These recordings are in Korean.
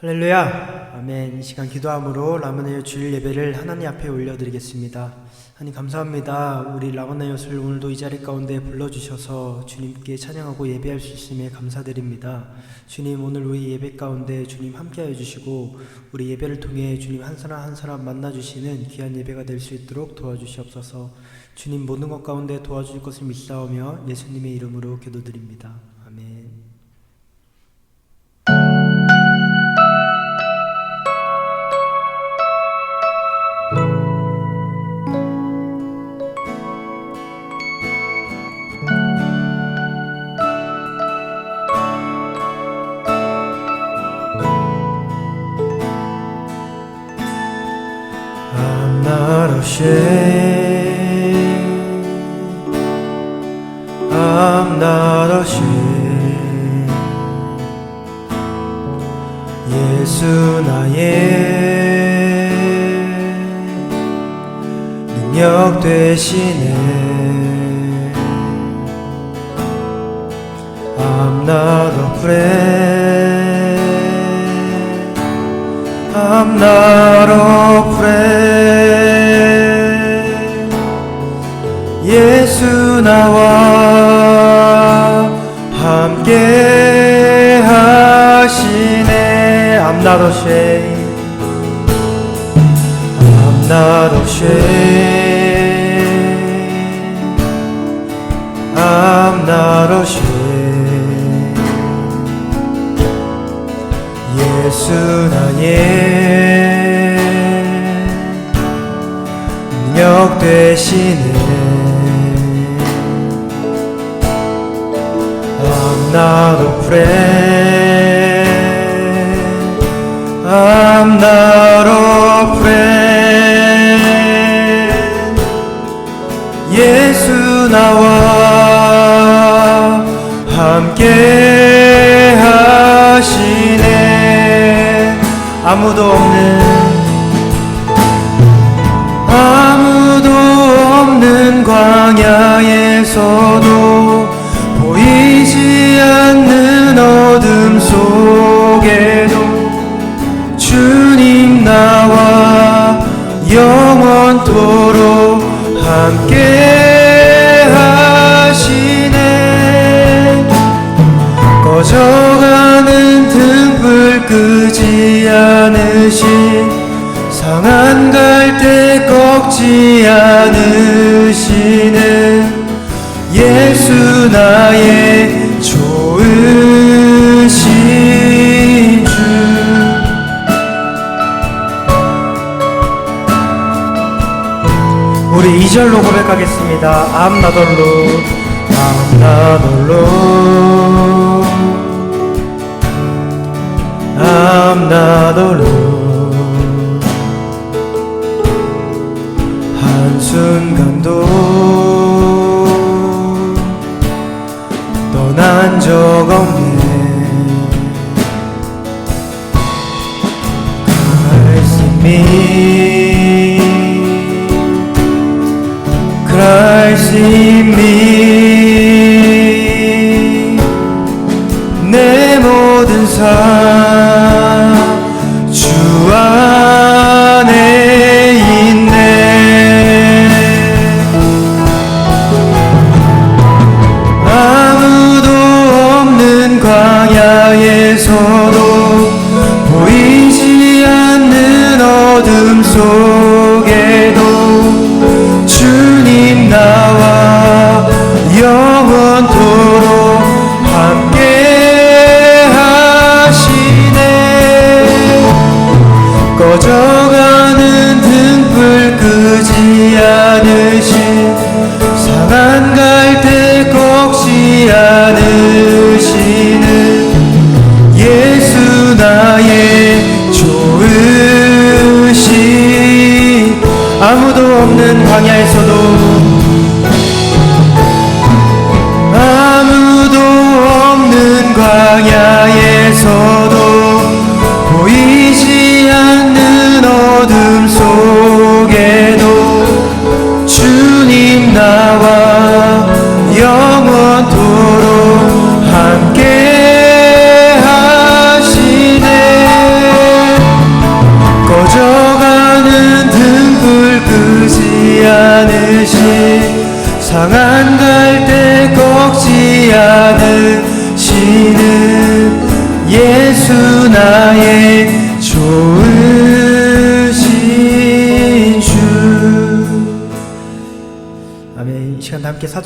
할렐루야! 아멘. 이 시간 기도함으로 라마나요 주일 예배를 하나님 앞에 올려드리겠습니다. 하나님 감사합니다. 우리 라마나요를 오늘도 이 자리 가운데 불러주셔서 주님께 찬양하고 예배할 수 있음에 감사드립니다. 주님, 오늘 우리 예배 가운데 주님 함께하여 주시고 우리 예배를 통해 주님 한 사람 한 사람 만나주시는 귀한 예배가 될 수 있도록 도와주시옵소서. 주님, 모든 것 가운데 도와주실 것을 믿사오며 예수님의 이름으로 기도드립니다. 아멘. I'm not ashamed. I'm not ashamed. 예수 나의 능력 되시네. I'm not afraid. I'm not afraid. 예수 나와 함께 하시네. I'm not ashamed. I'm not ashamed. I'm not ashamed. 예수 나의 능력 되시네. I'm not afraid. I'm not afraid. 예수 나와 함께 하시네. 아무도 없는 광야에서도 보이지 않는 어둠 속에도 주님 나와 영원토록 함께 하시네. 꺼져가는 등불 끄지 않으신 상한 갈대 꺾지 않으시는 예수 나의 좋으신 주. 우리 2절로 고백하겠습니다. I'm not alone. I'm not alone. I'm not alone. 한순간도 떠난 적 없네. Christ in me, Christ in me. 내 모든 삶 주 안에 있네. 아무도 없는 광야에서도 보이지 않는 어둠 속에도 주님 나와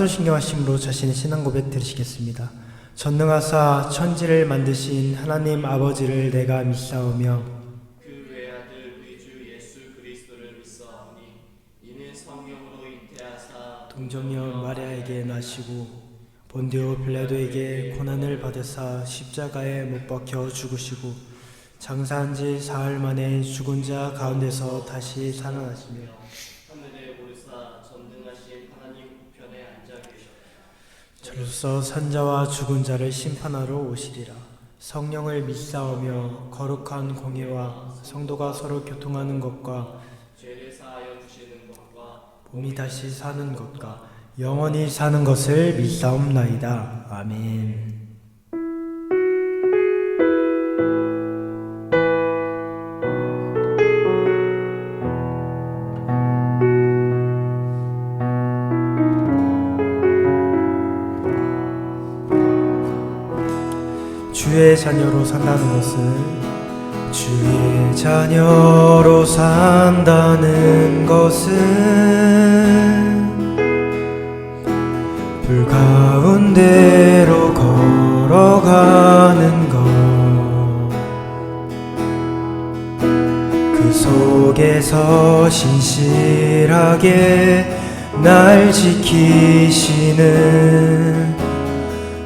사도신경하심으로 자신의 신앙 고백 들으시겠습니다. 전능하사 천지를 만드신 하나님 아버지를 내가 믿사오며 그 외아들 우리 주 예수 그리스도를 믿사오니 이는 성령으로 잉태하사 동정녀 마리아에게 나시고 본디오 빌라도에게 고난을 받으사 십자가에 못 박혀 죽으시고 장사한 지 사흘 만에 죽은 자 가운데서 다시 살아나시며 하늘에 오르사 전능하신 하나님 우편에 앉아 계셨다. 저로서 산자와 죽은 자를 심판하러 오시리라. 성령을 믿사오며 거룩한 공예와 성도가 서로 교통하는 것과 죄를 사하여 주시는 것과 몸이 다시 사는 것과 영원히 사는 것을 믿사옵나이다. 아멘. 주의 자녀로 산다는 것은 주의 자녀로 산다는 것은 불 가운데로 걸어가는 것, 그 속에서 신실하게 날 지키시는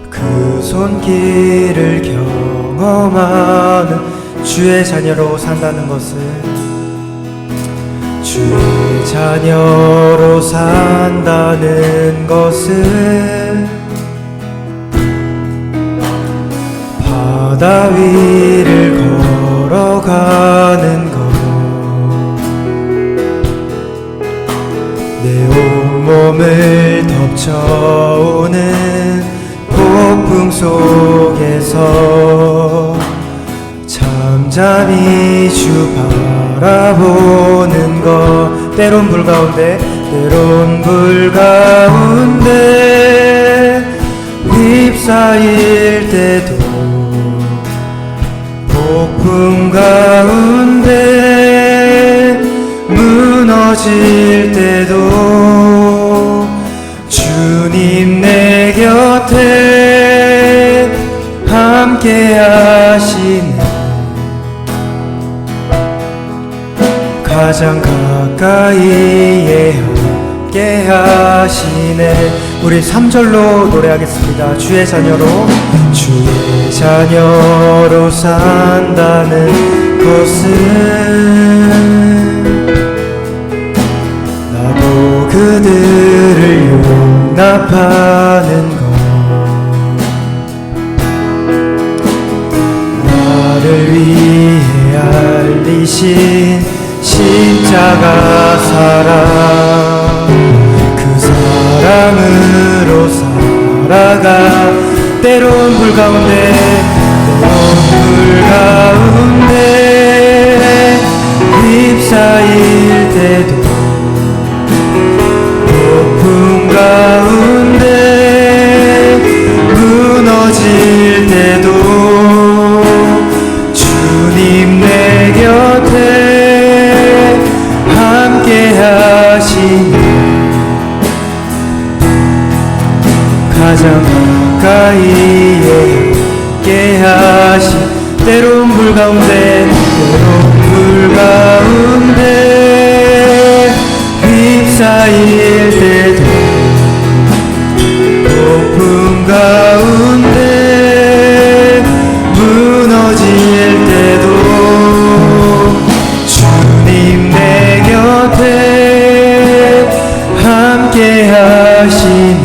그 손길을 경험하는 주의 자녀로 산다는 것은 주의 자녀로 산다는 것은 바다 위를 걸어가는 것, 내 온몸을 덮쳐오는 폭풍 속에서 잠잠히 주 바라보는 것, 때론 불 가운데 휩싸일 때도 폭풍 가운데 무너질 때도 주님 내 곁에 함께 하시네. 가장 가까이에 함께 하시네. 우리 3절로 노래하겠습니다. 주의 자녀로 산다는 것은 나도 그들을 용납하는 것, 나를 위해 알리신 십자가 사랑, 그 사랑으로 살아가. 때론 불 가운데 휩싸일 때도 폭풍 가운데 무너질 때도 주님 내 곁에 함께 하시니 가장 가까이에 함께 하시. 때론 불 가운데 휩싸일 때도 폭풍 가운데 무너질 때도 주님 내 곁에 함께 하시니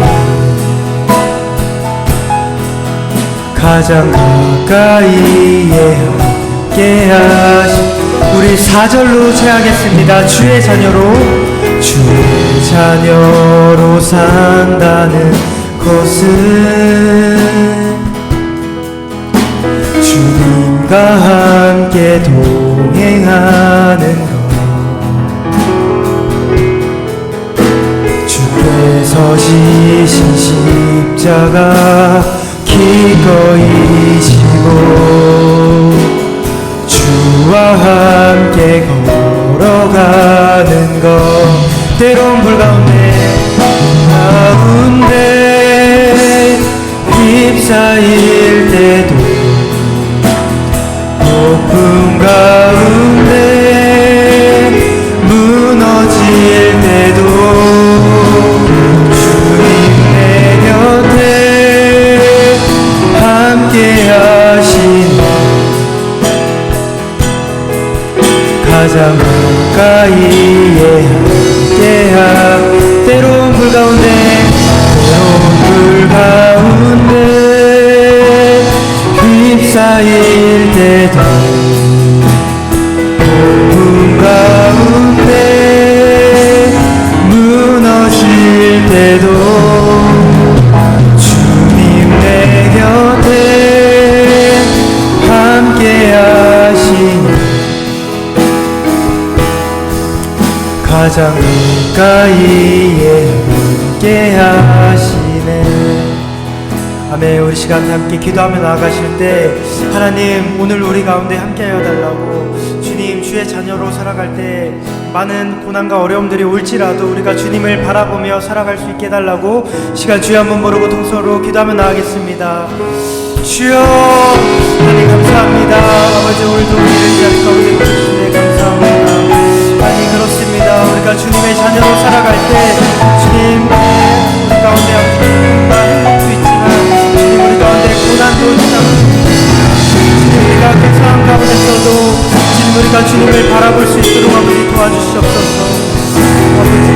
가장 가까이에 함께 하시. 우리 4절로 채하겠습니다. 주의 자녀로 산다는 것은 주님과 함께 동행하는 것, 주께서 지신 십자가 기꺼이 지고 주와 함께 걸어가는 것, 때론 불 가운데 가운데 휩싸일 때도 폭풍 가운데 무너질 때도 주님 내 곁에 함께 하시니 가장 가까이에 함께하 때로운 불 가운데 휩싸일 때도 폭풍 가운데 무너질 때도 주님 내 곁에 함께 하시니 가장 가까이에 함께 하시네. 아멘. 우리 시간 함께 기도하며 나아가실 때 하나님 오늘 우리 가운데 함께하여 달라고 주님 주의 자녀로 살아갈 때 많은 고난과 어려움들이 올지라도 우리가 주님을 바라보며 살아갈 수 있게 해달라고 시간 주여 한번 모르고 통성으로 기도하며 나아가겠습니다. 주여 하나님 감사합니다. 아버지 오늘도 우리를 이 자리 가운데 보내주시네 감사합니다. 아니 그렇습니다. 우리가 주님의 자녀로 살아갈 때 주님 우리 가운데 아픔과 행복도 있지만 주님 우리 가운데 고난도 있지만 주님 우리가 그 상황 가운데서도 주님 우리가 주님을 바라볼 수 있도록 아버지 도와주시옵소서. 아버지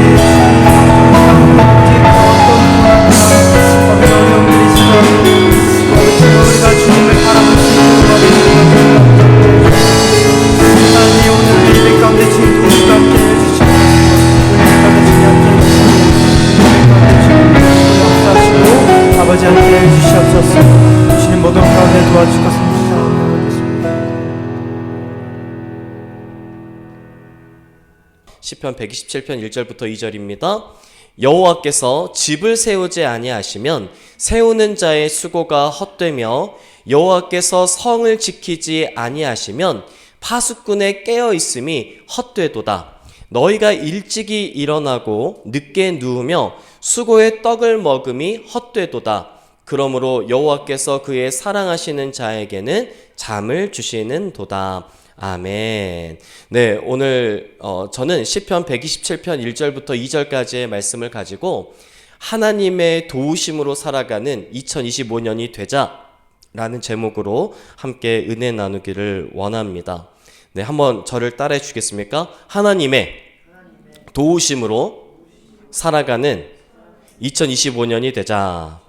어떤 어려움들이 있어도 아버지 우리가 주님을 바라볼 수 있도록 아버지 하나님 오늘 예배 가운데 주님 도움과 함께 해주시고 예배 가운데 주님 함께 해주시고 예배 가운데 주님 역사하시고 아버지 함께 해주시옵소서. 주님 모든 가운데 도와주실 것을 기도하겠습니다. 시편 127편 1절부터 2절입니다. 여호와께서 집을 세우지 아니하시면 세우는 자의 수고가 헛되며 여호와께서 성을 지키지 아니하시면 파수꾼의 깨어 있음이 헛되도다. 너희가 일찍이 일어나고 늦게 누우며 수고의 떡을 먹음이 헛되도다. 그러므로 여호와께서 그의 사랑하시는 자에게는 잠을 주시는도다. 아멘. 네, 오늘 저는 시편 127편 1절부터 2절까지의 말씀을 가지고 하나님의 도우심으로 살아가는 2025년이 되자라는 제목으로 함께 은혜 나누기를 원합니다. 네, 한번 저를 따라해 주시겠습니까? 하나님의 도우심으로 살아가는 2025년이 되자.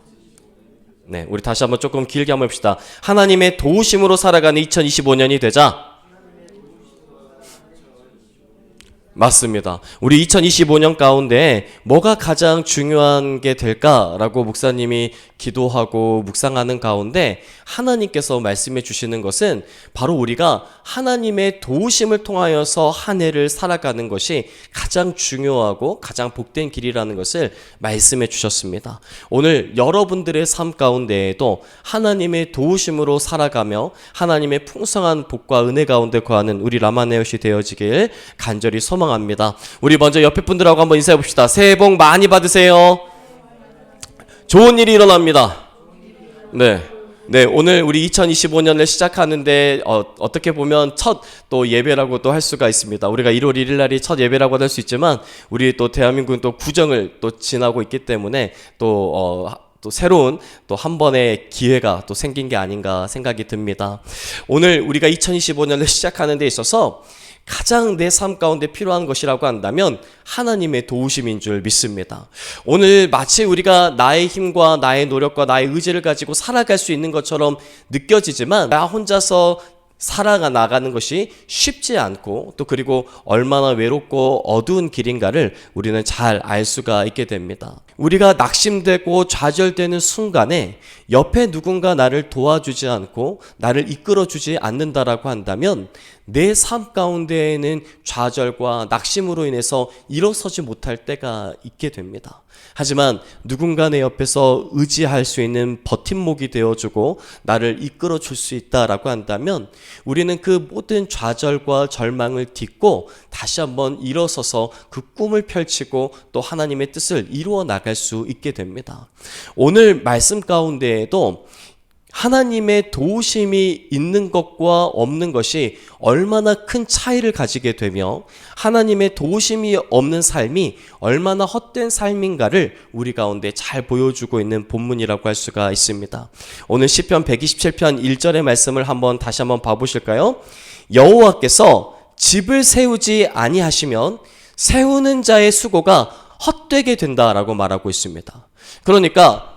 네, 우리 다시 한번 조금 길게 한번 해봅시다. 하나님의 도우심으로 살아가는 2025년이 되자. 맞습니다. 우리 2025년 가운데 뭐가 가장 중요한 게 될까라고 목사님이 기도하고 묵상하는 가운데 하나님께서 말씀해 주시는 것은 바로 우리가 하나님의 도우심을 통하여서 한 해를 살아가는 것이 가장 중요하고 가장 복된 길이라는 것을 말씀해 주셨습니다. 오늘 여러분들의 삶 가운데에도 하나님의 도우심으로 살아가며 하나님의 풍성한 복과 은혜 가운데 거하는 우리 라마네옷이 되어지길 간절히 소망합니다. 우리 먼저 옆에 분들하고 한번 인사해 봅시다. 새해 복 많이 받으세요. 좋은 일이 일어납니다. 네, 오늘 우리 2025년을 시작하는데 어떻게 보면 첫 또 예배라고도 할 수가 있습니다. 우리가 1월 1일 날이 첫 예배라고 할 수 있지만 우리 또 대한민국은 또 구정을 또 지나고 있기 때문에 또 새로운 또 한 번의 기회가 또 생긴 게 아닌가 생각이 듭니다. 오늘 우리가 2025년을 시작하는 데 있어서 가장 내 삶 가운데 필요한 것이라고 한다면 하나님의 도우심인 줄 믿습니다. 오늘 마치 우리가 나의 힘과 나의 노력과 나의 의지를 가지고 살아갈 수 있는 것처럼 느껴지지만 나 혼자서 살아나가는 것이 쉽지 않고 또 그리고 얼마나 외롭고 어두운 길인가를 우리는 잘 알 수가 있게 됩니다. 우리가 낙심되고 좌절되는 순간에 옆에 누군가 나를 도와주지 않고 나를 이끌어주지 않는다라고 한다면 내 삶 가운데에는 좌절과 낙심으로 인해서 일어서지 못할 때가 있게 됩니다. 하지만 누군가 내 옆에서 의지할 수 있는 버팀목이 되어주고 나를 이끌어 줄 수 있다라고 한다면 우리는 그 모든 좌절과 절망을 딛고 다시 한번 일어서서 그 꿈을 펼치고 또 하나님의 뜻을 이루어 나갈 수 있게 됩니다. 오늘 말씀 가운데에도 하나님의 도우심이 있는 것과 없는 것이 얼마나 큰 차이를 가지게 되며 하나님의 도우심이 없는 삶이 얼마나 헛된 삶인가를 우리 가운데 잘 보여주고 있는 본문이라고 할 수가 있습니다. 오늘 시편 127편 1절의 말씀을 다시 한번 봐보실까요? 여호와께서 집을 세우지 아니하시면 세우는 자의 수고가 헛되게 된다라고 말하고 있습니다. 그러니까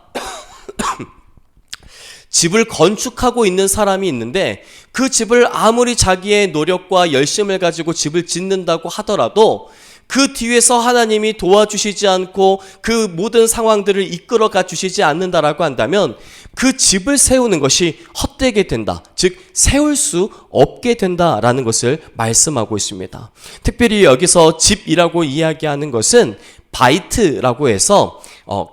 집을 건축하고 있는 사람이 있는데 그 집을 아무리 자기의 노력과 열심을 가지고 집을 짓는다고 하더라도 그 뒤에서 하나님이 도와주시지 않고 그 모든 상황들을 이끌어가 주시지 않는다라고 한다면 그 집을 세우는 것이 헛되게 된다. 즉 세울 수 없게 된다라는 것을 말씀하고 있습니다. 특별히 여기서 집이라고 이야기하는 것은 바이트라고 해서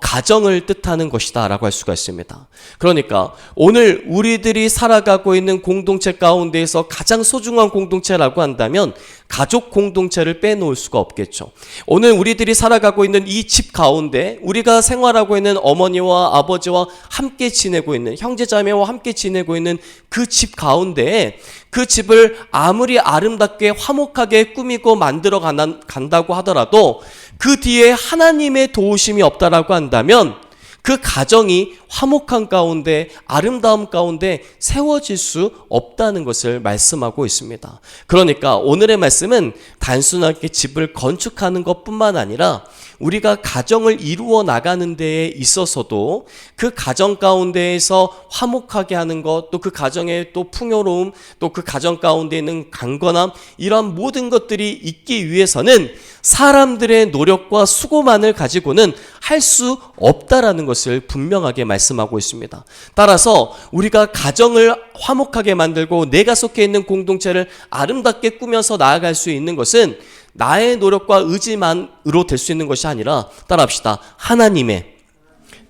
가정을 뜻하는 것이다 라고 할 수가 있습니다. 그러니까 오늘 우리들이 살아가고 있는 공동체 가운데에서 가장 소중한 공동체라고 한다면 가족 공동체를 빼놓을 수가 없겠죠. 오늘 우리들이 살아가고 있는 이 집 가운데 우리가 생활하고 있는 어머니와 아버지와 함께 지내고 있는 형제자매와 함께 지내고 있는 그 집 가운데에 그 집을 아무리 아름답게 화목하게 꾸미고 만들어 간다고 하더라도 그 뒤에 하나님의 도우심이 없다라고 한다면 그 가정이 화목한 가운데 아름다움 가운데 세워질 수 없다는 것을 말씀하고 있습니다. 그러니까 오늘의 말씀은 단순하게 집을 건축하는 것뿐만 아니라 우리가 가정을 이루어 나가는 데에 있어서도 그 가정 가운데에서 화목하게 하는 것, 또 그 가정의 또 풍요로움, 또 그 가정 가운데 있는 강건함, 이러한 모든 것들이 있기 위해서는 사람들의 노력과 수고만을 가지고는 할 수 없다라는 것을 분명하게 말씀하고 있습니다. 따라서 우리가 가정을 화목하게 만들고 내가 속해 있는 공동체를 아름답게 꾸며서 나아갈 수 있는 것은 나의 노력과 의지만으로 될 수 있는 것이 아니라 따라합시다. 하나님의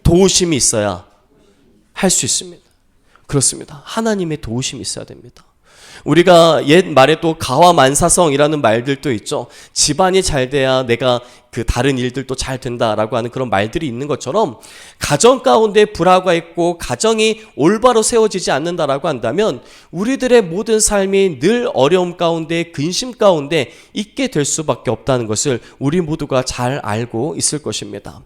도우심이 있어야 할 수 있습니다. 그렇습니다. 하나님의 도우심이 있어야 됩니다. 우리가 옛 말에도 가와만사성이라는 말들도 있죠. 집안이 잘 돼야 내가 그 다른 일들도 잘 된다라고 하는 그런 말들이 있는 것처럼 가정 가운데 불화가 있고 가정이 올바로 세워지지 않는다라고 한다면 우리들의 모든 삶이 늘 어려움 가운데 근심 가운데 있게 될 수밖에 없다는 것을 우리 모두가 잘 알고 있을 것입니다.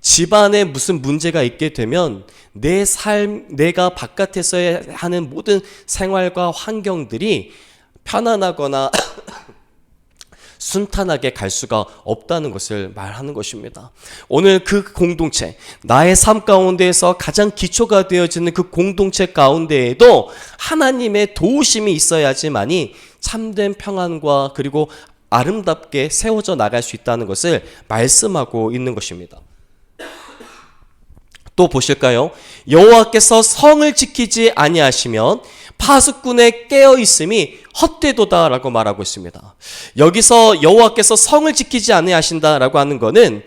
집안에 무슨 문제가 있게 되면 내 삶, 내가 바깥에서 하는 모든 생활과 환경들이 편안하거나 순탄하게 갈 수가 없다는 것을 말하는 것입니다. 오늘 그 공동체, 나의 삶 가운데에서 가장 기초가 되어지는 그 공동체 가운데에도 하나님의 도우심이 있어야지만이 참된 평안과 그리고 아름답게 세워져 나갈 수 있다는 것을 말씀하고 있는 것입니다. 또 보실까요? 여호와께서 성을 지키지 아니하시면 파수꾼의 깨어 있음이 헛되도다라고 말하고 있습니다. 여기서 여호와께서 성을 지키지 아니하신다라고 하는 것은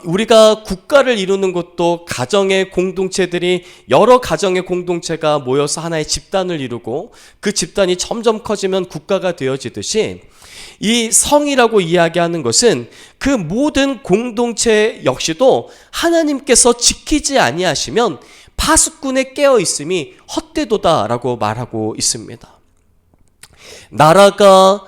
우리가 국가를 이루는 것도 가정의 공동체들이 여러 가정의 공동체가 모여서 하나의 집단을 이루고 그 집단이 점점 커지면 국가가 되어지듯이 이 성이라고 이야기하는 것은 그 모든 공동체 역시도 하나님께서 지키지 아니하시면 파수꾼의 깨어 있음이 헛되도다라고 말하고 있습니다. 나라가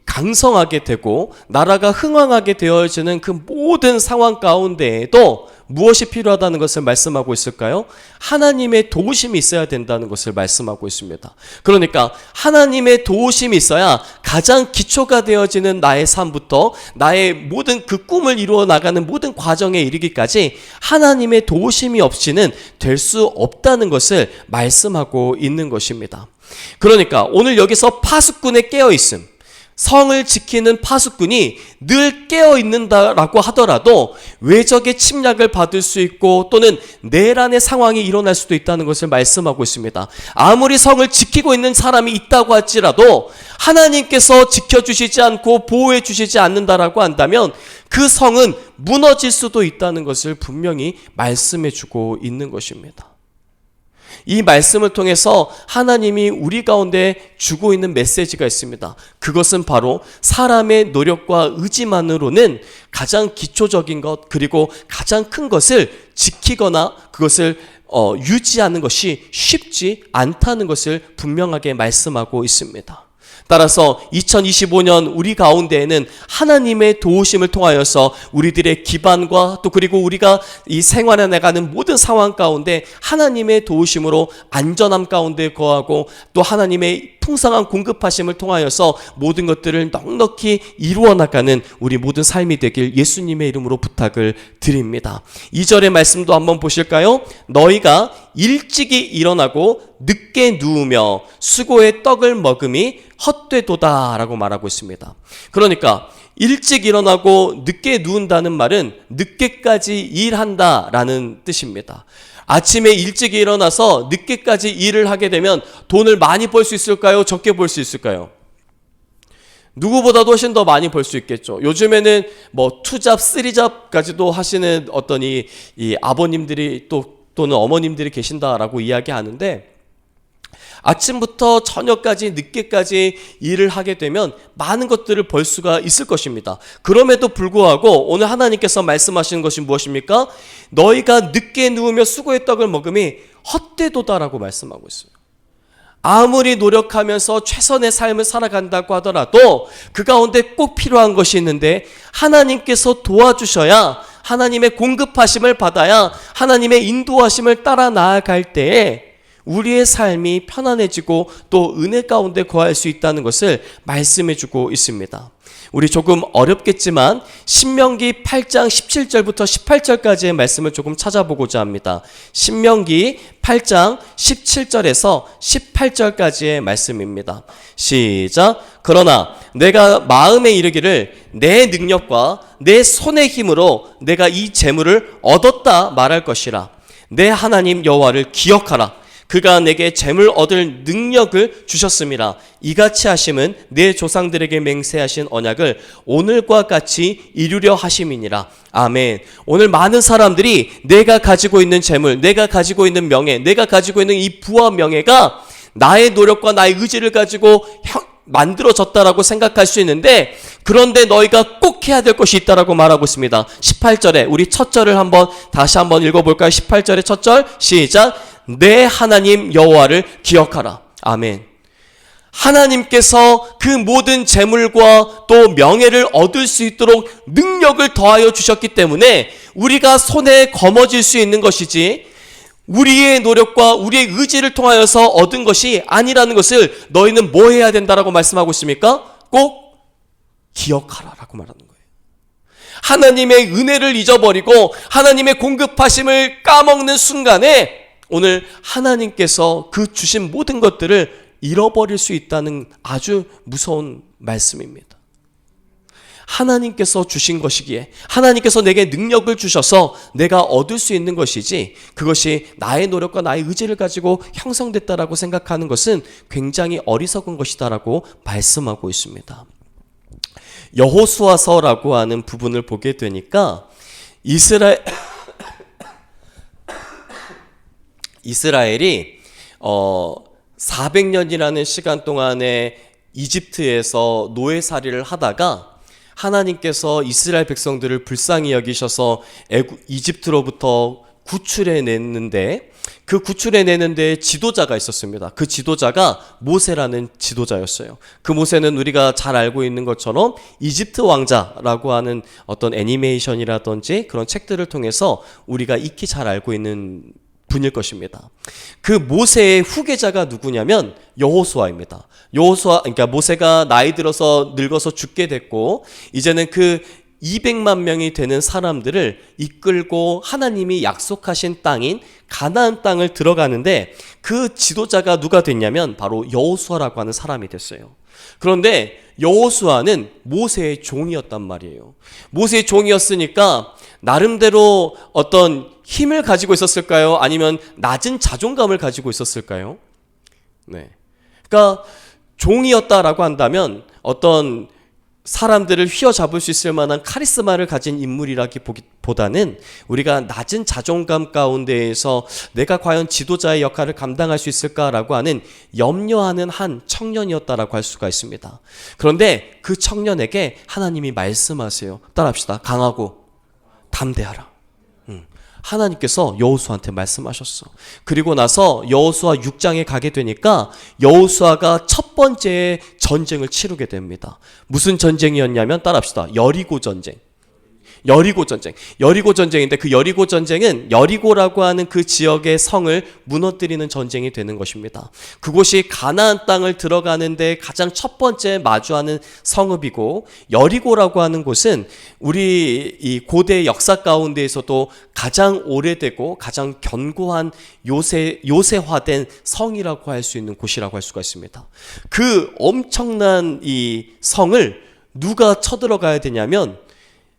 강성하게 되고 나라가 흥왕하게 되어지는 그 모든 상황 가운데에도 무엇이 필요하다는 것을 말씀하고 있을까요? 하나님의 도우심이 있어야 된다는 것을 말씀하고 있습니다. 그러니까 하나님의 도우심이 있어야 가장 기초가 되어지는 나의 삶부터 나의 모든 그 꿈을 이루어 나가는 모든 과정에 이르기까지 하나님의 도우심이 없이는 될 수 없다는 것을 말씀하고 있는 것입니다. 그러니까 오늘 여기서 파수꾼의 깨어있음, 성을 지키는 파수꾼이 늘 깨어 있는다라고 하더라도 외적의 침략을 받을 수 있고 또는 내란의 상황이 일어날 수도 있다는 것을 말씀하고 있습니다. 아무리 성을 지키고 있는 사람이 있다고 할지라도 하나님께서 지켜주시지 않고 보호해 주시지 않는다라고 한다면 그 성은 무너질 수도 있다는 것을 분명히 말씀해 주고 있는 것입니다. 이 말씀을 통해서 하나님이 우리 가운데 주고 있는 메시지가 있습니다. 그것은 바로 사람의 노력과 의지만으로는 가장 기초적인 것 그리고 가장 큰 것을 지키거나 그것을 유지하는 것이 쉽지 않다는 것을 분명하게 말씀하고 있습니다. 따라서 2025년 우리 가운데에는 하나님의 도우심을 통하여서 우리들의 기반과 또 그리고 우리가 이 생활해 나가는 모든 상황 가운데 하나님의 도우심으로 안전함 가운데 거하고 또 하나님의 풍성한 공급하심을 통하여서 모든 것들을 넉넉히 이루어 나가는 우리 모든 삶이 되길 예수님의 이름으로 부탁을 드립니다. 2절의 말씀도 한번 보실까요? 너희가 일찍이 일어나고 늦게 누우며 수고의 떡을 먹음이 헛되도다 라고 말하고 있습니다. 그러니까 일찍 일어나고 늦게 누운다는 말은 늦게까지 일한다라는 뜻입니다. 아침에 일찍 일어나서 늦게까지 일을 하게 되면 돈을 많이 벌 수 있을까요? 적게 벌 수 있을까요? 누구보다도 훨씬 더 많이 벌 수 있겠죠. 요즘에는 뭐 투잡, 쓰리잡까지도 하시는 어떤 이 아버님들이 또는 어머님들이 계신다라고 이야기하는데 아침부터 저녁까지 늦게까지 일을 하게 되면 많은 것들을 벌 수가 있을 것입니다. 그럼에도 불구하고 오늘 하나님께서 말씀하시는 것이 무엇입니까? 너희가 늦게 누우며 수고의 떡을 먹음이 헛되도다라고 말씀하고 있어요. 아무리 노력하면서 최선의 삶을 살아간다고 하더라도 그 가운데 꼭 필요한 것이 있는데 하나님께서 도와주셔야 하나님의 공급하심을 받아야 하나님의 인도하심을 따라 나아갈 때에 우리의 삶이 편안해지고 또 은혜 가운데 거할 수 있다는 것을 말씀해 주고 있습니다. 우리 조금 어렵겠지만 신명기 8장 17절부터 18절까지의 말씀을 조금 찾아보고자 합니다. 신명기 8장 17절에서 18절까지의 말씀입니다. 시작. 그러나 내가 마음에 이르기를 내 능력과 내 손의 힘으로 내가 이 재물을 얻었다 말할 것이라. 내 하나님 여호와를 기억하라. 그가 내게 재물 얻을 능력을 주셨음이라. 이같이 하심은 내 조상들에게 맹세하신 언약을 오늘과 같이 이루려 하심이니라. 아멘. 오늘 많은 사람들이 내가 가지고 있는 재물, 내가 가지고 있는 명예, 내가 가지고 있는 이 부와 명예가 나의 노력과 나의 의지를 가지고 만들어졌다라고 생각할 수 있는데 그런데 너희가 꼭 해야 될 것이 있다라고 말하고 있습니다. 18절에 우리 첫 절을 다시 한번 읽어볼까요? 18절의 첫 절 시작. 내 하나님 여호와를 기억하라. 아멘. 하나님께서 그 모든 재물과 또 명예를 얻을 수 있도록 능력을 더하여 주셨기 때문에 우리가 손에 거머쥘 수 있는 것이지 우리의 노력과 우리의 의지를 통하여서 얻은 것이 아니라는 것을 너희는 뭐 해야 된다라고 말씀하고 있습니까? 꼭 기억하라라고 말하는 거예요. 하나님의 은혜를 잊어버리고 하나님의 공급하심을 까먹는 순간에 오늘 하나님께서 그 주신 모든 것들을 잃어버릴 수 있다는 아주 무서운 말씀입니다. 하나님께서 주신 것이기에 하나님께서 내게 능력을 주셔서 내가 얻을 수 있는 것이지 그것이 나의 노력과 나의 의지를 가지고 형성됐다라고 생각하는 것은 굉장히 어리석은 것이다라고 말씀하고 있습니다. 여호수아서라고 하는 부분을 보게 되니까 이스라엘이 400년이라는 시간 동안에 이집트에서 노예살이를 하다가 하나님께서 이스라엘 백성들을 불쌍히 여기셔서 이집트로부터 구출해냈는데 그 구출해내는데 지도자가 있었습니다. 그 지도자가 모세라는 지도자였어요. 그 모세는 우리가 잘 알고 있는 것처럼 이집트 왕자라고 하는 어떤 애니메이션이라든지 그런 책들을 통해서 우리가 익히 잘 알고 있는 분일 것입니다. 그 모세의 후계자가 누구냐면 여호수아입니다. 그러니까 모세가 나이 들어서 늙어서 죽게 됐고 이제는 그 200만 명이 되는 사람들을 이끌고 하나님이 약속하신 땅인 가나안 땅을 들어가는데 그 지도자가 누가 됐냐면 바로 여호수아라고 하는 사람이 됐어요. 그런데 여호수아는 모세의 종이었단 말이에요. 모세의 종이었으니까 나름대로 어떤 힘을 가지고 있었을까요? 아니면 낮은 자존감을 가지고 있었을까요? 네. 그러니까 종이었다라고 한다면 어떤 사람들을 휘어잡을 수 있을 만한 카리스마를 가진 인물이라기보다는 우리가 낮은 자존감 가운데에서 내가 과연 지도자의 역할을 감당할 수 있을까라고 하는 염려하는 한 청년이었다라고 할 수가 있습니다. 그런데 그 청년에게 하나님이 말씀하세요. 따라합시다. 강하고 담대하라. 하나님께서 여호수아한테 말씀하셨어. 그리고 나서 여호수아 6장에 가게 되니까 여호수아가 첫 번째 전쟁을 치르게 됩니다. 무슨 전쟁이었냐면 따라합시다. 여리고 전쟁. 여리고 전쟁. 여리고 전쟁인데 그 여리고 전쟁은 여리고라고 하는 그 지역의 성을 무너뜨리는 전쟁이 되는 것입니다. 그곳이 가나안 땅을 들어가는데 가장 첫 번째 마주하는 성읍이고, 여리고라고 하는 곳은 우리 이 고대 역사 가운데에서도 가장 오래되고 가장 견고한 요새화된 성이라고 할 수 있는 곳이라고 할 수가 있습니다. 그 엄청난 이 성을 누가 쳐들어가야 되냐면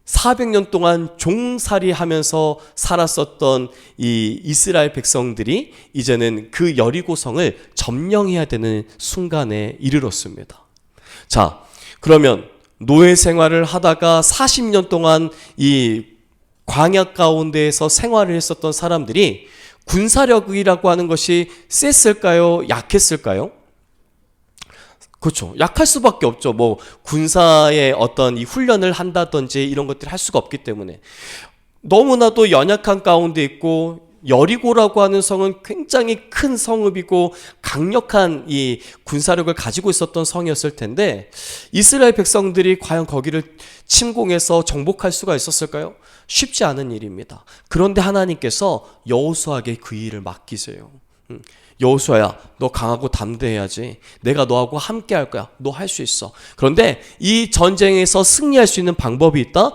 400년 동안 종살이 하면서 살았었던 이 이스라엘 백성들이 이제는 그 여리고성을 점령해야 되는 순간에 이르렀습니다. 자, 그러면 노예 생활을 하다가 40년 동안 이 광야 가운데에서 생활을 했었던 사람들이 군사력이라고 하는 것이 셌을까요? 약했을까요? 그렇죠. 약할 수밖에 없죠. 뭐 군사의 어떤 이 훈련을 한다든지 이런 것들을 할 수가 없기 때문에 너무나도 연약한 가운데 있고, 여리고라고 하는 성은 굉장히 큰 성읍이고 강력한 이 군사력을 가지고 있었던 성이었을 텐데 이스라엘 백성들이 과연 거기를 침공해서 정복할 수가 있었을까요? 쉽지 않은 일입니다. 그런데 하나님께서 여호수아에게 그 일을 맡기세요. 여호수아야, 너 강하고 담대해야지. 내가 너하고 함께 할 거야. 너 할 수 있어. 그런데 이 전쟁에서 승리할 수 있는 방법이 있다.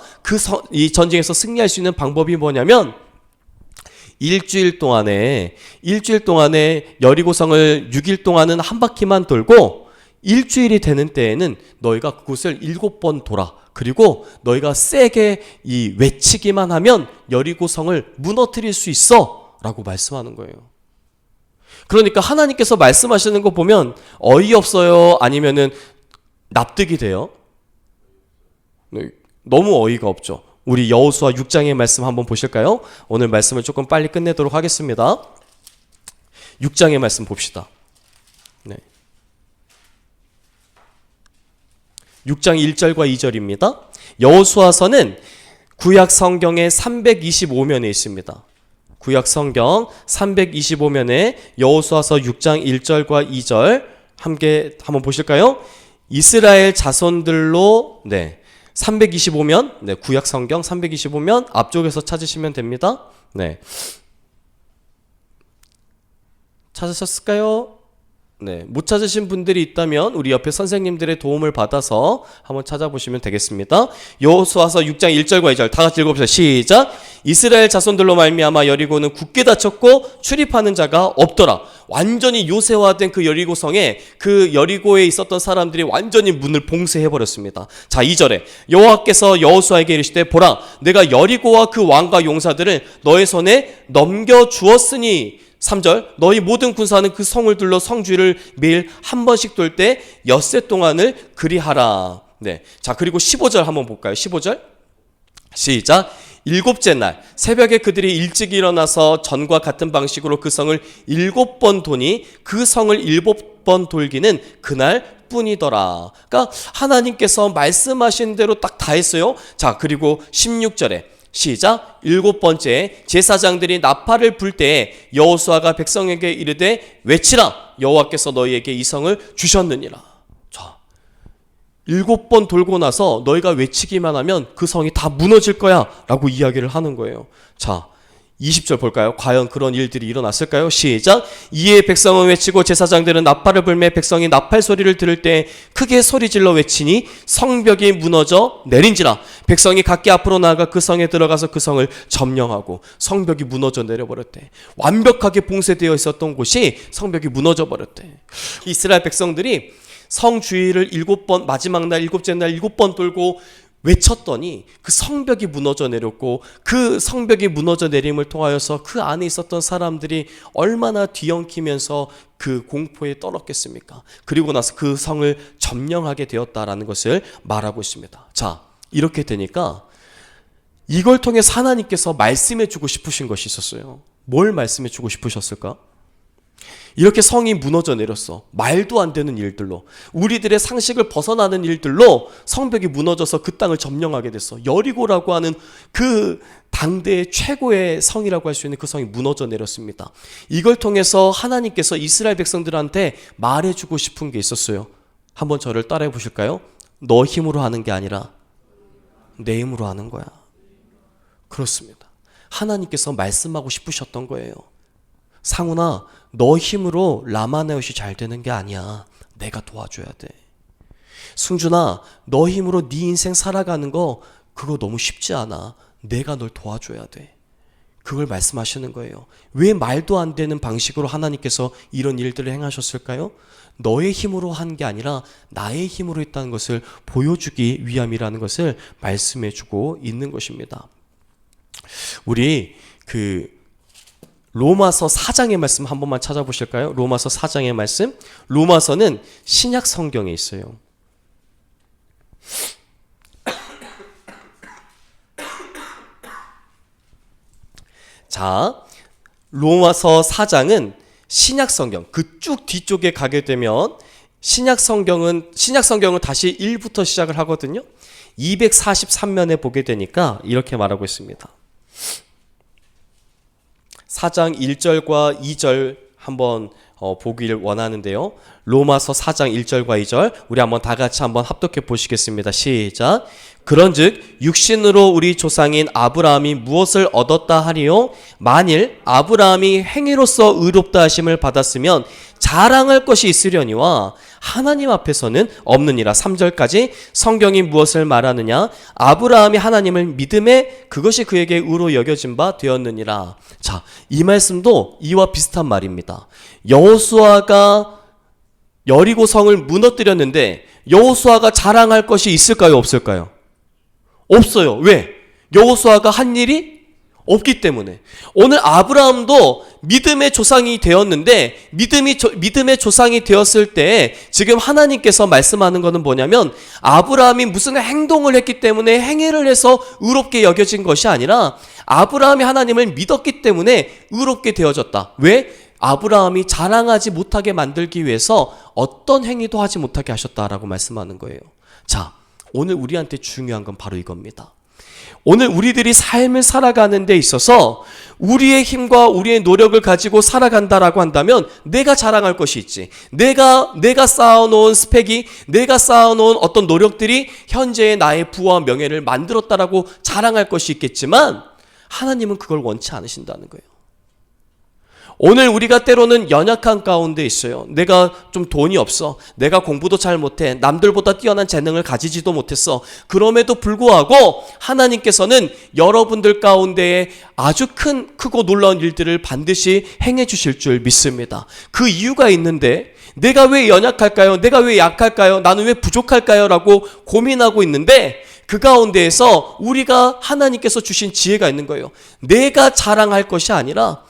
이 전쟁에서 승리할 수 있는 방법이 뭐냐면 일주일 동안에 여리고성을 6일 동안은 한 바퀴만 돌고 일주일이 되는 때에는 너희가 그곳을 7번 돌아. 그리고 너희가 세게 이 외치기만 하면 여리고성을 무너뜨릴 수 있어 라고 말씀하는 거예요. 그러니까 하나님께서 말씀하시는 거 보면 어이없어요? 아니면은 납득이 돼요? 너무 어이가 없죠. 우리 여호수아 6장의 말씀 한번 보실까요? 오늘 말씀을 조금 빨리 끝내도록 하겠습니다. 6장의 말씀 봅시다. 네. 6장 1절과 2절입니다. 여호수아서는 구약 성경의 325면에 있습니다. 구약 성경 325면에 여호수아서 6장 1절과 2절 함께 한번 보실까요? 이스라엘 자손들로 325면, 구약 성경 325면 앞쪽에서 찾으시면 됩니다. 네. 찾으셨을까요? 네, 못 찾으신 분들이 있다면 우리 옆에 선생님들의 도움을 받아서 한번 찾아보시면 되겠습니다. 여호수아서 6장 1절과 2절 다 같이 읽어보세요. 시작. 이스라엘 자손들로 말미암아 여리고는 굳게 닫혔고 출입하는 자가 없더라. 완전히 요새화된 그 여리고성에 그 여리고에 있었던 사람들이 완전히 문을 봉쇄해버렸습니다. 자, 2절에 여호와께서 여호수아에게 이르시되 보라, 내가 여리고와 그 왕과 용사들을 너의 손에 넘겨주었으니 3절 너희 모든 군사는 그 성을 둘러 성주를 매일 한 번씩 돌 때 엿새 동안을 그리하라. 네. 자, 그리고 15절 한번 볼까요? 15절 시작. 일곱째 날 새벽에 그들이 일찍 일어나서 전과 같은 방식으로 그 성을 7번 도니 그 성을 7번 돌기는 그날 뿐이더라. 그러니까 하나님께서 말씀하신 대로 딱 다 했어요. 자, 그리고 16절에 시작. 7번째 제사장들이 나팔을 불 때에 여호수아가 백성에게 이르되 외치라, 여호와께서 너희에게 이 성을 주셨느니라. 자, 7번 돌고 나서 너희가 외치기만 하면 그 성이 다 무너질 거야 라고 이야기를 하는 거예요. 자, 20절 볼까요? 과연 그런 일들이 일어났을까요? 시작. 이에 백성은 외치고 제사장들은 나팔을 불매 백성이 나팔 소리를 들을 때 크게 소리질러 외치니 성벽이 무너져 내린지라. 백성이 각기 앞으로 나아가 그 성에 들어가서 그 성을 점령하고 성벽이 무너져 내려버렸대. 완벽하게 봉쇄되어 있었던 곳이 성벽이 무너져 버렸대. 이스라엘 백성들이 성 주위를 7번, 마지막 날 7째 날 7번 돌고 외쳤더니 그 성벽이 무너져 내렸고, 그 성벽이 무너져 내림을 통하여서 그 안에 있었던 사람들이 얼마나 뒤엉키면서 그 공포에 떨었겠습니까? 그리고 나서 그 성을 점령하게 되었다라는 것을 말하고 있습니다. 자, 이렇게 되니까 이걸 통해서 하나님께서 말씀해 주고 싶으신 것이 있었어요. 뭘 말씀해 주고 싶으셨을까? 이렇게 성이 무너져 내렸어. 말도 안 되는 일들로, 우리들의 상식을 벗어나는 일들로 성벽이 무너져서 그 땅을 점령하게 됐어. 여리고라고 하는 그 당대의 최고의 성이라고 할 수 있는 그 성이 무너져 내렸습니다. 이걸 통해서 하나님께서 이스라엘 백성들한테 말해주고 싶은 게 있었어요. 한번 저를 따라해 보실까요? 너 힘으로 하는 게 아니라 내 힘으로 하는 거야. 그렇습니다. 하나님께서 말씀하고 싶으셨던 거예요. 상훈아, 너 힘으로 라마나요시 잘 되는 게 아니야. 내가 도와줘야 돼. 승준아, 너 힘으로 네 인생 살아가는 거 그거 너무 쉽지 않아. 내가 널 도와줘야 돼. 그걸 말씀하시는 거예요. 왜 말도 안 되는 방식으로 하나님께서 이런 일들을 행하셨을까요? 너의 힘으로 한 게 아니라 나의 힘으로 했다는 것을 보여주기 위함이라는 것을 말씀해 주고 있는 것입니다. 우리 로마서 4장의 말씀 한 번만 찾아보실까요? 로마서 4장의 말씀. 로마서는 신약 성경에 있어요. 자, 로마서 4장은 신약 성경, 그 쭉 뒤쪽에 가게 되면 신약 성경은 다시 1부터 시작을 하거든요. 243면에 보게 되니까 이렇게 말하고 있습니다. 4장 1절과 2절 한번 보길 원하는데요. 로마서 4장 1절과 2절 우리 한번 다 같이 한번 합독해 보시겠습니다. 시작. 그런즉 육신으로 우리 조상인 아브라함이 무엇을 얻었다 하리요? 만일 아브라함이 행위로서 의롭다 하심을 받았으면 자랑할 것이 있으려니와 하나님 앞에서는 없느니라. 3절까지 성경이 무엇을 말하느냐? 아브라함이 하나님을 믿음에 그것이 그에게 의로 여겨진 바 되었느니라. 자, 이 말씀도 이와 비슷한 말입니다. 여호수아가 여리고 성을 무너뜨렸는데 여호수아가 자랑할 것이 있을까요? 없을까요? 없어요. 왜? 여호수아가 한 일이 없기 때문에. 오늘 아브라함도 믿음의 조상이 되었는데 믿음의 조상이 되었을 때 지금 하나님께서 말씀하는 것은 뭐냐면 아브라함이 무슨 행동을 했기 때문에 행위를 해서 의롭게 여겨진 것이 아니라 아브라함이 하나님을 믿었기 때문에 의롭게 되어졌다. 왜? 아브라함이 자랑하지 못하게 만들기 위해서 어떤 행위도 하지 못하게 하셨다라고 말씀하는 거예요. 자, 오늘 우리한테 중요한 건 바로 이겁니다. 오늘 우리들이 삶을 살아가는 데 있어서 우리의 힘과 우리의 노력을 가지고 살아간다라고 한다면 내가 자랑할 것이 있지. 내가 쌓아놓은 스펙이, 내가 쌓아놓은 어떤 노력들이 현재의 나의 부와 명예를 만들었다라고 자랑할 것이 있겠지만 하나님은 그걸 원치 않으신다는 거예요. 오늘 우리가 때로는 연약한 가운데 있어요. 내가 좀 돈이 없어. 내가 공부도 잘 못해. 남들보다 뛰어난 재능을 가지지도 못했어. 그럼에도 불구하고 하나님께서는 여러분들 가운데에 아주 크고 놀라운 일들을 반드시 행해 주실 줄 믿습니다. 그 이유가 있는데 내가 왜 연약할까요? 내가 왜 약할까요? 나는 왜 부족할까요? 라고 고민하고 있는데 그 가운데에서 우리가 하나님께서 주신 지혜가 있는 거예요. 내가 자랑할 것이 아니라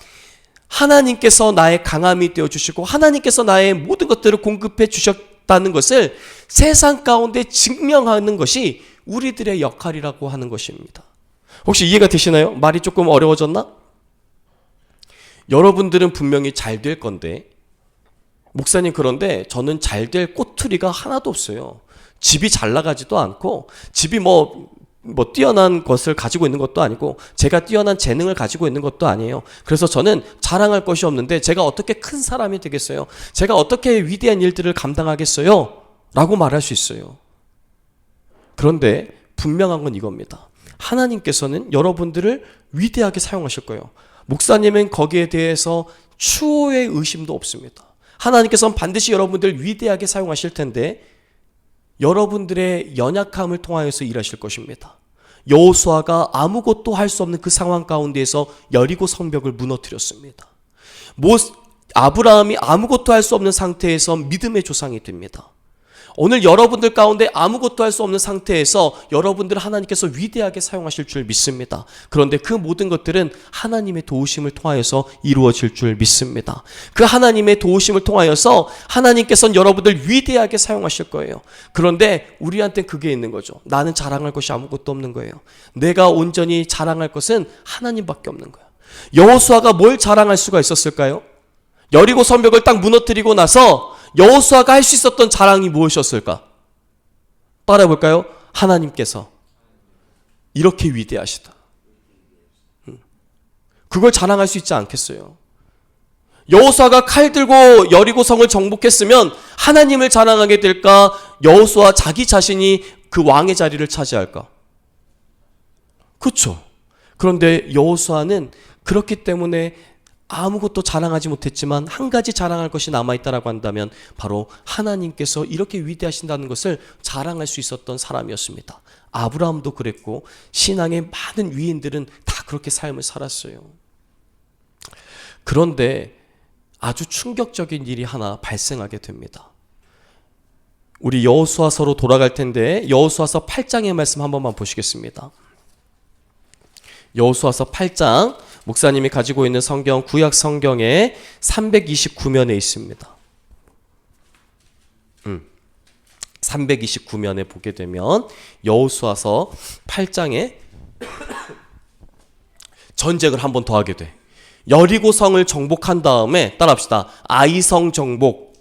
하나님께서 나의 강함이 되어주시고 하나님께서 나의 모든 것들을 공급해 주셨다는 것을 세상 가운데 증명하는 것이 우리들의 역할이라고 하는 것입니다. 혹시 이해가 되시나요? 말이 조금 어려워졌나? 여러분들은 분명히 잘 될 건데 목사님 그런데 저는 잘 될 꼬투리가 하나도 없어요. 집이 잘 나가지도 않고 집이 뭐 뛰어난 것을 가지고 있는 것도 아니고 제가 뛰어난 재능을 가지고 있는 것도 아니에요. 그래서 저는 자랑할 것이 없는데 제가 어떻게 큰 사람이 되겠어요? 제가 어떻게 위대한 일들을 감당하겠어요? 라고 말할 수 있어요. 그런데 분명한 건 이겁니다. 하나님께서는 여러분들을 위대하게 사용하실 거예요. 목사님은 거기에 대해서 추호의 의심도 없습니다. 하나님께서는 반드시 여러분들을 위대하게 사용하실 텐데 여러분들의 연약함을 통하여서 일하실 것입니다. 여호수아가 아무것도 할 수 없는 그 상황 가운데에서 여리고 성벽을 무너뜨렸습니다. 아브라함이 아무것도 할 수 없는 상태에서 믿음의 조상이 됩니다. 오늘 여러분들 가운데 아무것도 할 수 없는 상태에서 여러분들을 하나님께서 위대하게 사용하실 줄 믿습니다. 그런데 그 모든 것들은 하나님의 도우심을 통하여서 이루어질 줄 믿습니다. 그 하나님의 도우심을 통하여서 하나님께서는 여러분들 위대하게 사용하실 거예요. 그런데 우리한테는 그게 있는 거죠. 나는 자랑할 것이 아무것도 없는 거예요. 내가 온전히 자랑할 것은 하나님밖에 없는 거예요. 여호수아가 뭘 자랑할 수가 있었을까요? 여리고 성벽을 딱 무너뜨리고 나서 여호수아가 할 수 있었던 자랑이 무엇이었을까? 따라해 볼까요? 하나님께서 이렇게 위대하시다. 그걸 자랑할 수 있지 않겠어요? 여호수아가 칼 들고 여리고 성을 정복했으면 하나님을 자랑하게 될까? 여호수아 자기 자신이 그 왕의 자리를 차지할까? 그렇죠. 그런데 여호수아는 그렇기 때문에 아무것도 자랑하지 못했지만 한 가지 자랑할 것이 남아있다라고 한다면 바로 하나님께서 이렇게 위대하신다는 것을 자랑할 수 있었던 사람이었습니다. 아브라함도 그랬고 신앙의 많은 위인들은 다 그렇게 삶을 살았어요. 그런데 아주 충격적인 일이 하나 발생하게 됩니다. 우리 여호수아서로 돌아갈 텐데 여호수아서 8장의 말씀 한 번만 보시겠습니다. 여호수아서 8장 목사님이 가지고 있는 성경 구약 성경에 329면에 있습니다. 329면에 보게 되면 여호수아서 8장에 전쟁을 한 번 더 하게 돼. 여리고 성을 정복한 다음에 따라합시다. 아이성 정복.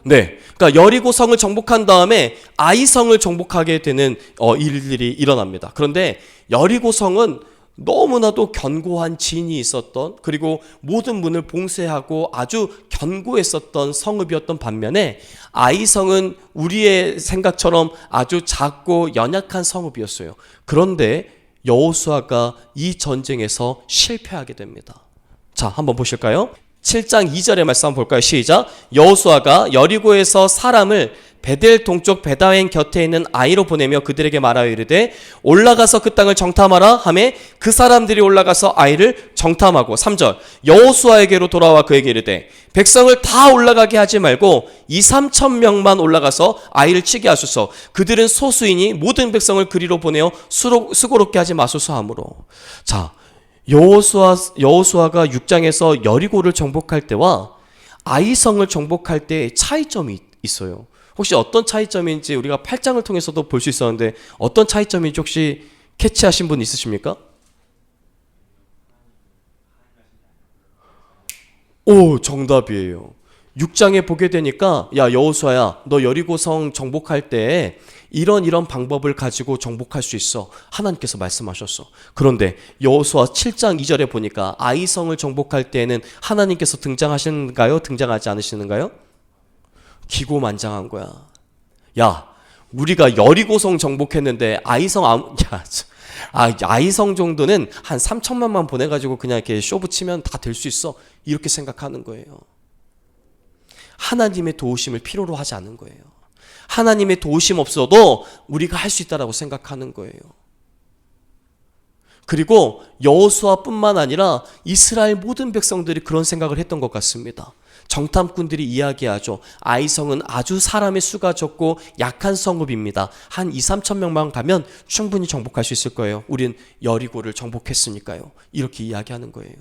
네, 그러니까 여리고 성을 정복한 다음에 아이성을 정복하게 되는 일들이 일어납니다. 그런데 여리고 성은 너무나도 견고한 진이 있었던, 그리고 모든 문을 봉쇄하고 아주 견고했었던 성읍이었던 반면에 아이성은 우리의 생각처럼 아주 작고 연약한 성읍이었어요. 그런데 여호수아가 이 전쟁에서 실패하게 됩니다. 자, 한번 보실까요? 7장 2절의 말씀 한번 볼까요? 시작. 여호수아가 여리고에서 사람을 베델 동쪽 베다웬 곁에 있는 아이로 보내며 그들에게 말하여 이르되 올라가서 그 땅을 정탐하라 하매 그 사람들이 올라가서 아이를 정탐하고 3절 여호수아에게로 돌아와 그에게 이르되 백성을 다 올라가게 하지 말고 2-3천 명만 올라가서 아이를 치게 하소서. 그들은 소수이니 모든 백성을 그리로 보내어 수고롭게 하지 마소서 하므로. 자, 여호수아가 6장에서 여리고를 정복할 때와 아이성을 정복할 때의 차이점이 있어요. 혹시 어떤 차이점인지 우리가 8장을 통해서도 볼 수 있었는데 어떤 차이점인지 혹시 캐치하신 분 있으십니까? 오, 정답이에요. 6장에 보게 되니까 야 여호수아야 너 여리고성 정복할 때 이런 방법을 가지고 정복할 수 있어. 하나님께서 말씀하셨어. 그런데 여호수아 7장 2절에 보니까 아이성을 정복할 때에는 하나님께서 등장하시는가요? 등장하지 않으시는가요? 기고만장한 거야. 야, 우리가 여리고성 정복했는데 아이성 아이성 정도는 한 3천만만 보내가지고 그냥 이렇게 쇼 붙이면 다 될 수 있어. 이렇게 생각하는 거예요. 하나님의 도우심을 필요로 하지 않는 거예요. 하나님의 도우심 없어도 우리가 할 수 있다라고 생각하는 거예요. 그리고 여호수아뿐만 아니라 이스라엘 모든 백성들이 그런 생각을 했던 것 같습니다. 정탐꾼들이 이야기하죠. 아이성은 아주 사람의 수가 적고 약한 성읍입니다. 한 2-3천 명만 가면 충분히 정복할 수 있을 거예요. 우린 여리고를 정복했으니까요. 이렇게 이야기하는 거예요.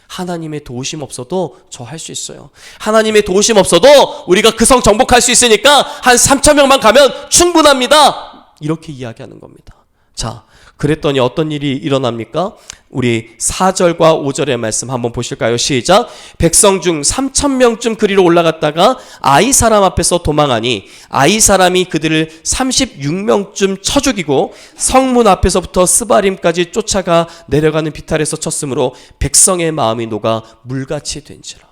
하나님의 도우심 없어도 저 할 수 있어요. 하나님의 도우심 없어도 우리가 그 성 정복할 수 있으니까 한 3천 명만 가면 충분합니다. 이렇게 이야기하는 겁니다. 자, 그랬더니 어떤 일이 일어납니까? 우리 4절과 5절의 말씀 한번 보실까요? 시작. 백성 중 3천 명쯤 그리로 올라갔다가 아이 사람 앞에서 도망하니 아이 사람이 그들을 36명쯤 쳐 죽이고 성문 앞에서부터 스바림까지 쫓아가 내려가는 비탈에서 쳤으므로 백성의 마음이 녹아 물같이 된지라.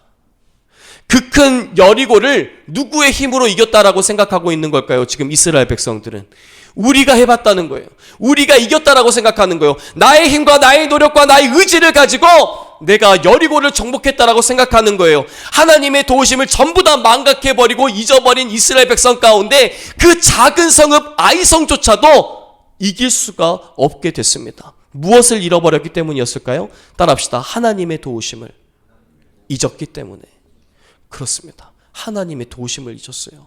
그 큰 여리고를 누구의 힘으로 이겼다라고 생각하고 있는 걸까요? 지금 이스라엘 백성들은 우리가 해봤다는 거예요. 우리가 이겼다라고 생각하는 거예요. 나의 힘과 나의 노력과 나의 의지를 가지고 내가 여리고를 정복했다라고 생각하는 거예요. 하나님의 도우심을 전부 다 망각해버리고 잊어버린 이스라엘 백성 가운데 그 작은 성읍 아이성조차도 이길 수가 없게 됐습니다. 무엇을 잃어버렸기 때문이었을까요? 따라합시다. 하나님의 도우심을 잊었기 때문에. 그렇습니다. 하나님의 도우심을 잊었어요.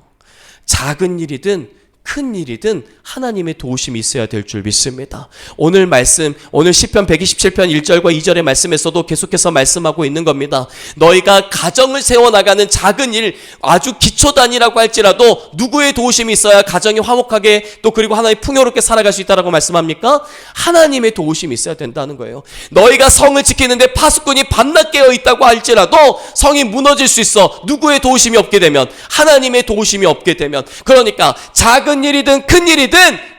작은 일이든 큰 일이든 하나님의 도우심이 있어야 될 줄 믿습니다. 오늘 말씀, 오늘 시편 127편 1절과 2절의 말씀에서도 계속해서 말씀하고 있는 겁니다. 너희가 가정을 세워나가는 작은 일, 아주 기초단이라고 할지라도 누구의 도우심이 있어야 가정이 화목하게 또 그리고 하나님 풍요롭게 살아갈 수 있다라고 말씀합니까? 하나님의 도우심이 있어야 된다는 거예요. 너희가 성을 지키는데 파수꾼이 밤낮 깨어 있다고 할지라도 성이 무너질 수 있어. 누구의 도우심이 없게 되면, 하나님의 도우심이 없게 되면. 그러니까 작은 일이든 큰 일이든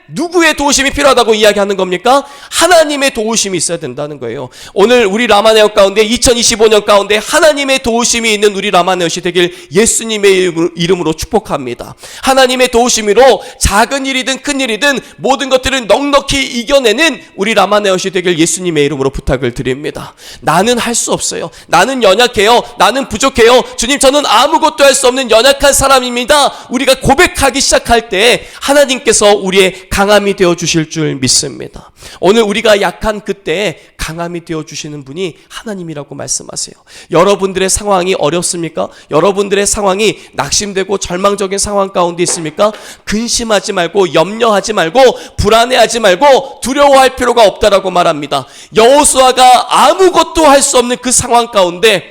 누구의 도우심이 필요하다고 이야기하는 겁니까? 하나님의 도우심이 있어야 된다는 거예요. 오늘 우리 라마네오 가운데 2025년 가운데 하나님의 도우심이 있는 우리 라마네오시 되길 예수님의 이름으로 축복합니다. 하나님의 도우심으로 작은 일이든 큰 일이든 모든 것들을 넉넉히 이겨내는 우리 라마네오시 되길 예수님의 이름으로 부탁을 드립니다. 나는 할 수 없어요. 나는 연약해요. 나는 부족해요. 주님, 저는 아무것도 할 수 없는 연약한 사람입니다. 우리가 고백하기 시작할 때 하나님께서 우리의 강함이 되어 주실 줄 믿습니다. 오늘 우리가 약한 그때 강함이 되어 주시는 분이 하나님이라고 말씀하세요. 여러분들의 상황이 어렵습니까? 여러분들의 상황이 낙심되고 절망적인 상황 가운데 있습니까? 근심하지 말고 염려하지 말고 불안해하지 말고 두려워할 필요가 없다라고 말합니다. 여호수아가 아무것도 할 수 없는 그 상황 가운데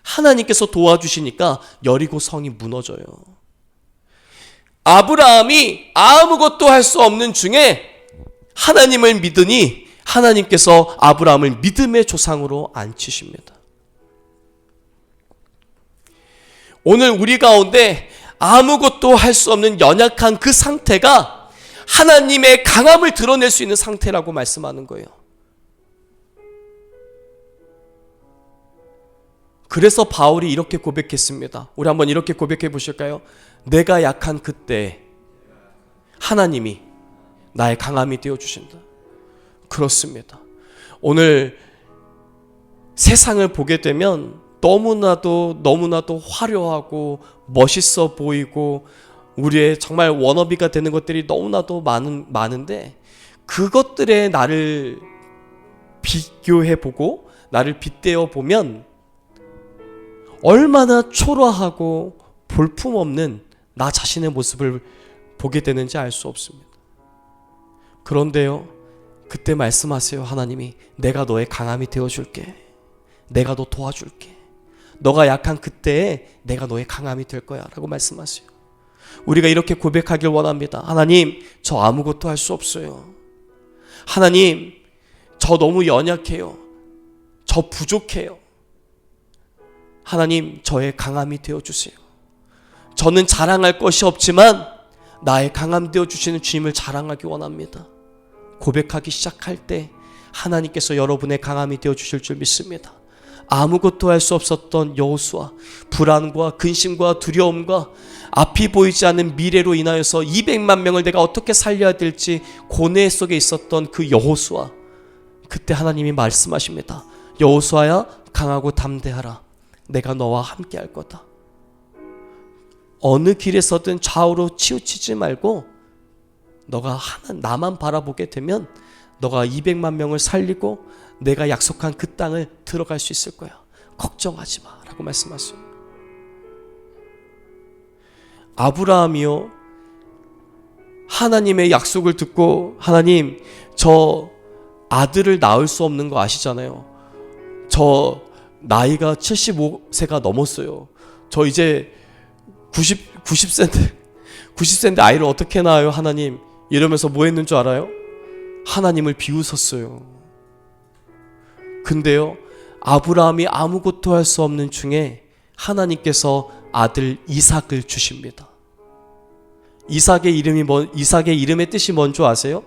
하나님께서 도와주시니까 여리고 성이 무너져요. 아브라함이 아무것도 할 수 없는 중에 하나님을 믿으니 하나님께서 아브라함을 믿음의 조상으로 앉히십니다. 오늘 우리 가운데 아무것도 할 수 없는 연약한 그 상태가 하나님의 강함을 드러낼 수 있는 상태라고 말씀하는 거예요. 그래서 바울이 이렇게 고백했습니다. 우리 한번 이렇게 고백해 보실까요? 내가 약한 그때 하나님이 나의 강함이 되어주신다. 그렇습니다. 오늘 세상을 보게 되면 너무나도 화려하고 멋있어 보이고 우리의 정말 워너비가 되는 것들이 너무나도 많은데 그것들에 나를 비교해보고 나를 빗대어 보면 얼마나 초라하고 볼품없는 나 자신의 모습을 보게 되는지 알 수 없습니다. 그런데요, 그때 말씀하세요. 하나님이 내가 너의 강함이 되어줄게. 내가 너 도와줄게. 너가 약한 그때에 내가 너의 강함이 될 거야 라고 말씀하세요. 우리가 이렇게 고백하길 원합니다. 하나님, 저 아무것도 할 수 없어요. 하나님, 저 너무 연약해요. 저 부족해요. 하나님, 저의 강함이 되어주세요. 저는 자랑할 것이 없지만 나의 강함 되어주시는 주님을 자랑하기 원합니다. 고백하기 시작할 때 하나님께서 여러분의 강함이 되어주실 줄 믿습니다. 아무것도 할 수 없었던 여호수아, 불안과 근심과 두려움과 앞이 보이지 않는 미래로 인하여서 200만 명을 내가 어떻게 살려야 될지 고뇌 속에 있었던 그 여호수아, 그때 하나님이 말씀하십니다. 여호수아야, 강하고 담대하라. 내가 너와 함께 할 거다. 어느 길에서든 좌우로 치우치지 말고 너가 나만 바라보게 되면 너가 200만 명을 살리고 내가 약속한 그 땅을 들어갈 수 있을 거야. 걱정하지 마 라고 말씀하세요. 아브라함이요, 하나님의 약속을 듣고 하나님, 저 아들을 낳을 수 없는 거 아시잖아요. 저 나이가 75세가 넘었어요. 저 이제 90세인데 아이를 어떻게 낳아요 하나님, 이러면서 뭐 했는 줄 알아요? 하나님을 비웃었어요. 근데요, 아브라함이 아무것도 할 수 없는 중에 하나님께서 아들 이삭을 주십니다. 이삭의 이름의 뜻이 뭔지 아세요?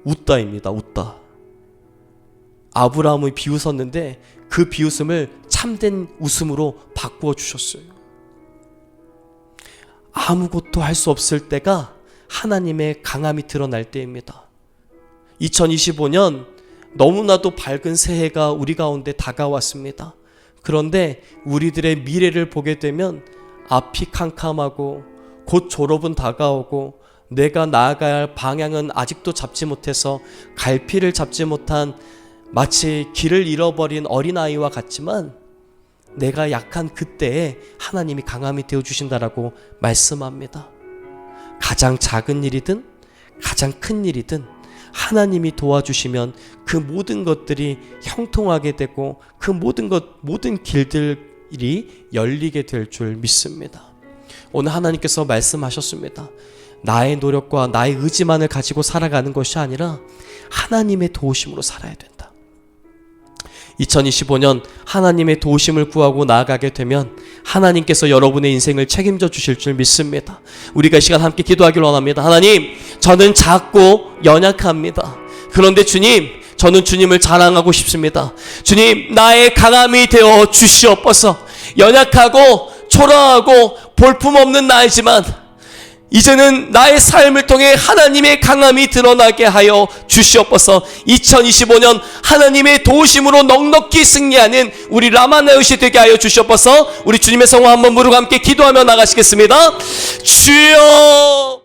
웃다입니다. 웃다. 아브라함을 비웃었는데 그 비웃음을 참된 웃음으로 바꾸어 주셨어요. 아무것도 할 수 없을 때가 하나님의 강함이 드러날 때입니다. 2025년 너무나도 밝은 새해가 우리 가운데 다가왔습니다. 그런데 우리들의 미래를 보게 되면 앞이 캄캄하고 곧 졸업은 다가오고 내가 나아가야 할 방향은 아직도 잡지 못해서 갈피를 잡지 못한 마치 길을 잃어버린 어린아이와 같지만 내가 약한 그때에 하나님이 강함이 되어주신다라고 말씀합니다. 가장 작은 일이든 가장 큰 일이든 하나님이 도와주시면 그 모든 것들이 형통하게 되고 그 모든 길들이 열리게 될 줄 믿습니다. 오늘 하나님께서 말씀하셨습니다. 나의 노력과 나의 의지만을 가지고 살아가는 것이 아니라 하나님의 도우심으로 살아야 된다. 2025년 하나님의 도우심을 구하고 나아가게 되면 하나님께서 여러분의 인생을 책임져 주실 줄 믿습니다. 우리가 이 시간 함께 기도하기를 원합니다. 하나님, 저는 작고 연약합니다. 그런데 주님, 저는 주님을 자랑하고 싶습니다. 주님, 나의 강함이 되어 주시옵소서. 연약하고 초라하고 볼품없는 나이지만 이제는 나의 삶을 통해 하나님의 강함이 드러나게 하여 주시옵소서. 2025년 하나님의 도우심으로 넉넉히 승리하는 우리 라마나요시 되게 하여 주시옵소서. 우리 주님의 성화 한번 부르고 함께 기도하며 나가시겠습니다. 주여